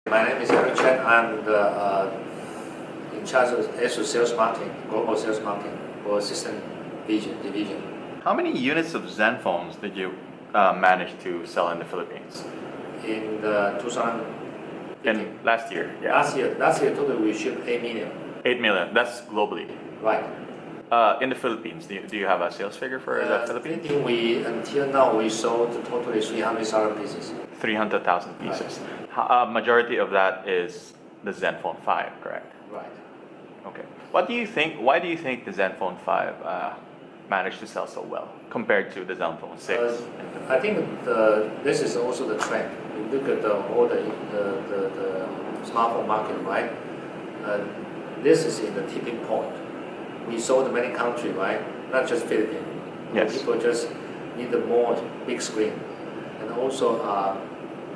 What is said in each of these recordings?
My name is Chen. I'm in charge of ASUS sales marketing, global sales marketing for System Division. How many units of Zenphones did you manage to sell in the Philippines? In 2015. Last year, yeah. Last year totally we shipped 8 million. 8 million, that's globally. Right. In the Philippines, do you have a sales figure for the Philippines? Until now we sold totally 300,000 pieces. 300,000 pieces. Right. Majority of that is the Zenfone 5, correct? Right. Okay. Why do you think the Zenfone 5 managed to sell so well compared to the Zenfone 6? I think this is also the trend. You look at all the smartphone market, right? This is in the tipping point. We sold many countries, right? Not just Philippines. Yes. People just need a more big screen, and also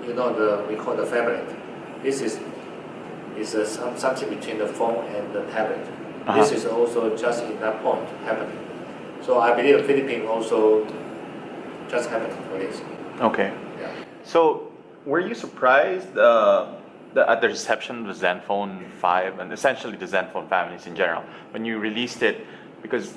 we call the phablet. This is something between the phone and the tablet. This is also just in that point happening. So I believe the Philippines also just happening for this. Okay. Yeah. So were you surprised at the reception of the Zenfone 5 and essentially the Zenfone families in general when you released it? Because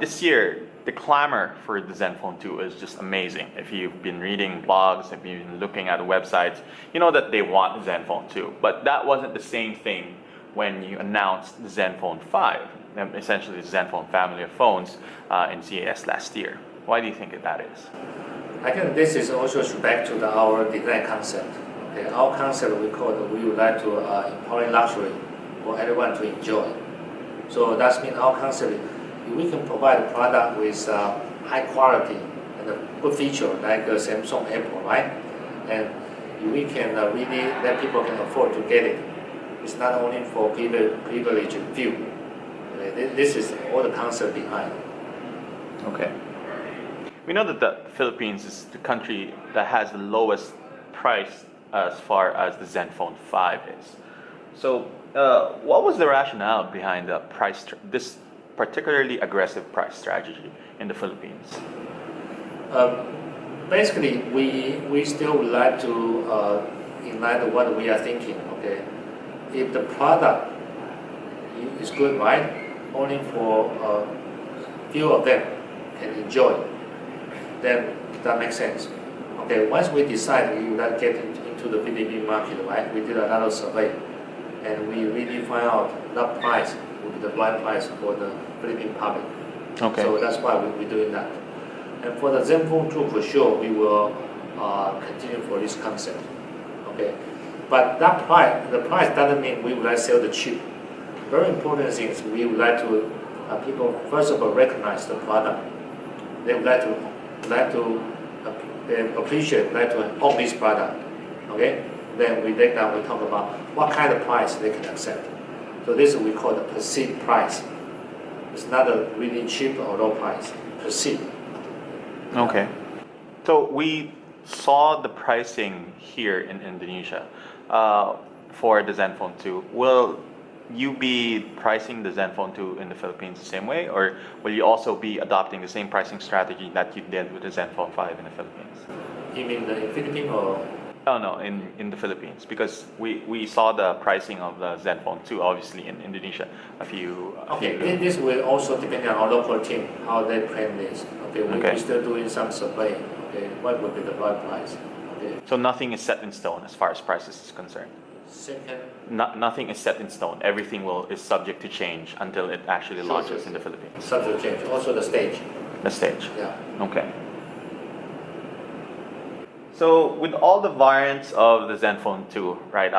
this year the clamor for the Zenfone 2 is just amazing. If you've been reading blogs, if you've been looking at websites, you know that they want the Zenfone 2. But that wasn't the same thing when you announced the Zenfone 5, essentially the Zenfone family of phones in CES last year. Why do you think that is? I think this is also back to our design concept. Okay, our concept we would like to empower luxury for everyone to enjoy. So that means our concept, we can provide a product with high quality and a good feature like Samsung, Apple, right? And we can really let people can afford to get it. It's not only for privileged few. This is all the concept behind. Okay. We know that the Philippines is the country that has the lowest price as far as the Zenfone 5 is. So what was the rationale behind the this particularly aggressive price strategy in the Philippines? Basically, we still would like to in line with what we are thinking. Okay, if the product is good, right? Only for few of them can enjoy, then that makes sense. Okay, once we decide we would like to get into the Philippine market, right? We did a lot of survey, and we really find out that price will be the right price for the Philippine public. Okay. So that's why we're doing that. And for the Zenfone 2, for sure, we will continue for this concept. Okay, but that the price doesn't mean we would like to sell the cheap. Very important thing is we would like to people first of all recognize the product. They would like to appreciate, like to own this product. Okay, then we take down, we talk about what kind of price they can accept. So this is what we call the perceived price. It's not a really cheap or low price, perceived. Okay. So we saw the pricing here in Indonesia for the Zenfone 2. Will you be pricing the Zenfone 2 in the Philippines the same way, or will you also be adopting the same pricing strategy that you did with the Zenfone 5 in the Philippines? You mean in Philippines or? Oh no, in the Philippines, because we saw the pricing of the Zenfone 2 obviously in Indonesia This will also depend on our local team how they plan this. Okay, we're still doing some survey. Okay, what would be the right price? Okay. So nothing is set in stone as far as prices is concerned. Second. Nothing is set in stone. Everything is subject to change until it actually launches in the Philippines. Subject to change. Also the stage. The stage. Yeah. Okay. So with all the variants of the Zenfone 2 right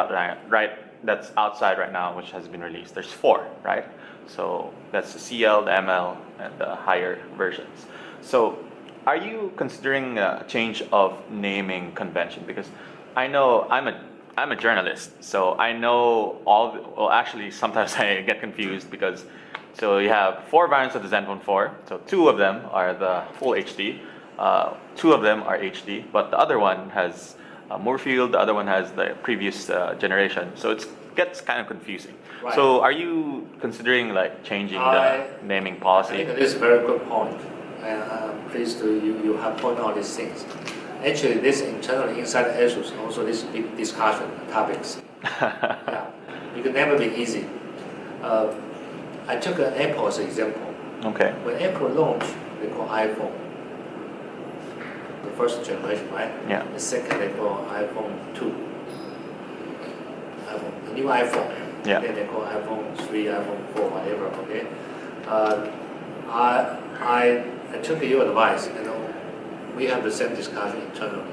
that's outside right now, which has been released, there's 4, right? So that's the CL, the ML, and the higher versions. So are you considering a change of naming convention? Because I know I'm a journalist, so I know actually sometimes I get confused because so you have 4 variants of the Zenfone 4, so 2 of them are the full HD, 2 of them are HD, but the other one has Moorfield, the other one has the previous generation, so it gets kind of confusing. Right. So are you considering like changing the naming policy? I think this is a very good point, and I'm pleased you have pointed out these things. Actually, this internally inside ASUS also this big discussion topics. Yeah, it could never be easy. I took an Apple as an example. Okay. When Apple launched, they call iPhone, the first generation, right? Yeah. The second they call iPhone 2, the new iPhone. Yeah. Then they call iPhone 3, iPhone 4, whatever. Okay. I took your advice. We have the same discussion internally,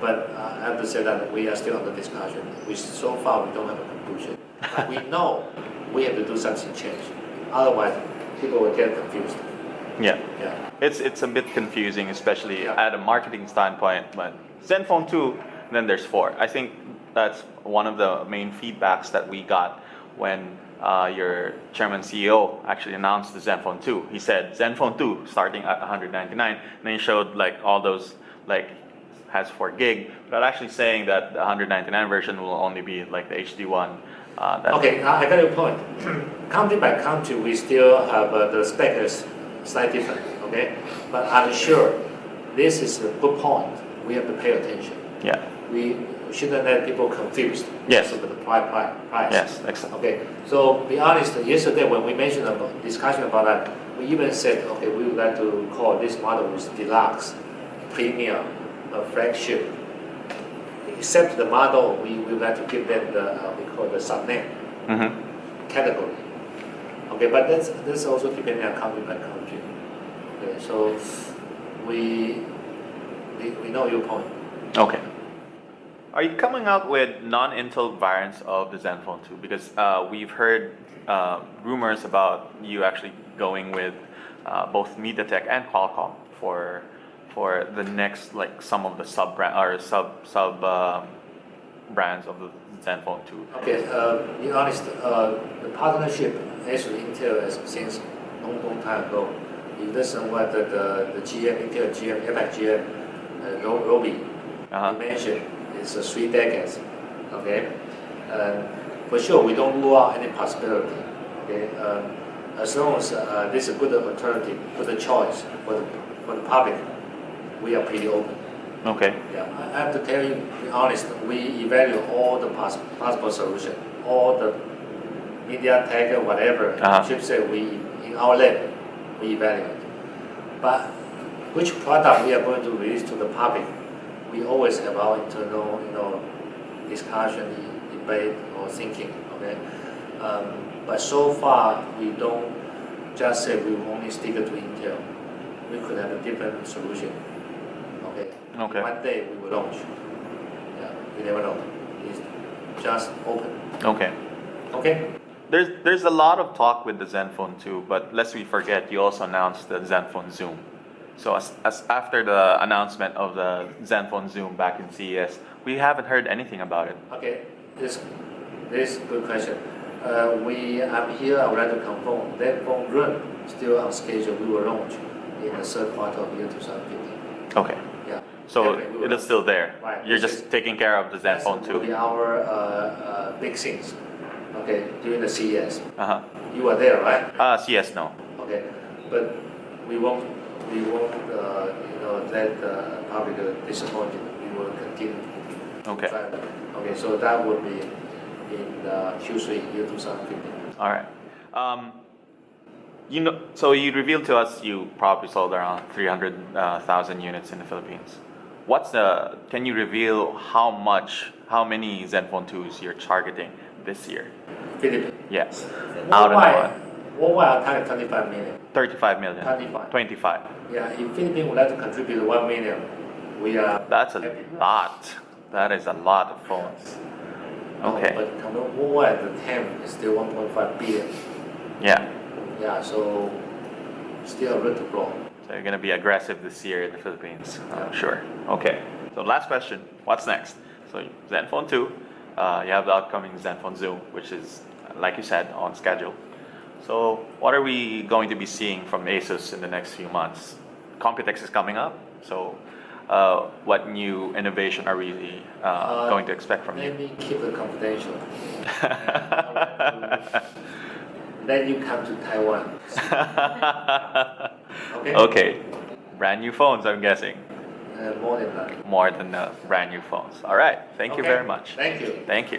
but I have to say that we are still under discussion. So far we don't have a conclusion. But we know we have to do something change. Otherwise, people will get confused. Yeah. Yeah. It's a bit confusing, especially Yeah. at a marketing standpoint. But Zenfone 2, then there's 4. I think that's one of the main feedbacks that we got when your chairman CEO actually announced the Zenfone 2. He said Zenfone 2 starting at 199, and then he showed like all those like has 4 gig, but actually saying that the 199 version will only be like the HD one. Okay, I got your point. Country by country, we still have the spec is slightly different. Okay, but I'm sure this is a good point. We have to pay attention. Yeah. We shouldn't let people confused. Yes. With the price. Yes, excellent. Okay, so be honest, yesterday when we mentioned about discussion about that, we even said, okay, we would like to call this model is deluxe, premium, flagship. Except the model, we would like to give them the we call the subname category. Okay, but that's also depending on country by country. Okay, so we know your point. Okay. Are you coming out with non-Intel variants of the Zenfone 2? Because we've heard rumors about you actually going with both MediaTek and Qualcomm for the next, like some of the sub brands of the Zenfone 2. Okay, be honest, the partnership actually Intel has since long time ago. It doesn't what the GM, Intel GM, APAC GM, Roby mentioned. It's 3 decades, okay? For sure, we don't rule out any possibility, okay? As long as this is a good alternative, good choice for the public, we are pretty open. Okay. Yeah, I have to tell you, to be honest, we evaluate all the possible solutions, all the MediaTek, whatever chipset in our lab, we evaluate. But which product we are going to release to the public, we always have our internal, discussion, debate, or thinking. Okay, but so far we don't just say we will only stick to Intel. We could have a different solution. Okay. Okay. One day we will launch. Yeah, we never know. It's just open. Okay. Okay. There's a lot of talk with the Zenfone 2, but lest we forget, you also announced the Zenfone Zoom. So as after the announcement of the Zenfone Zoom back in CES, we haven't heard anything about it. Okay, this is a good question. I'm here. I would like to confirm Zenfone Zoom still on schedule. We will launch in the third quarter of year 2015. Okay. Yeah. So it is still there. Right. You're just taking care of the Zenfone 2. Will be our big things. Okay, during the CES. You were there, right? CES no. Okay, but we won't let the public disappointed. We will continue. Okay. Okay, so that will be in Q3 year 2015. All right. So you revealed to us you probably sold around 300,000 units in the Philippines. Can you reveal how many Zenfone 2s you're targeting this year? Philippines. Yes. Worldwide, I target 25 million. 35 million. 25. Yeah, if Philippines would like to contribute 1 million, we are. That's a lot. That is a lot of phones. Okay. But worldwide, the TAM is still 1.5 billion. Yeah. Yeah, so still a room to grow. So you're going to be aggressive this year in the Philippines. Sure. Okay. So last question. What's next? So Zenfone 2. You have the upcoming Zenfone Zoom, which is, like you said, on schedule. So what are we going to be seeing from ASUS in the next few months? Computex is coming up. So what new innovation are we going to expect from you? Let me keep it confidential. Then you come to Taiwan. Okay? Okay. Brand new phones, I'm guessing. More than that. More than brand new phones. All right. Thank you very much. Thank you. Thank you.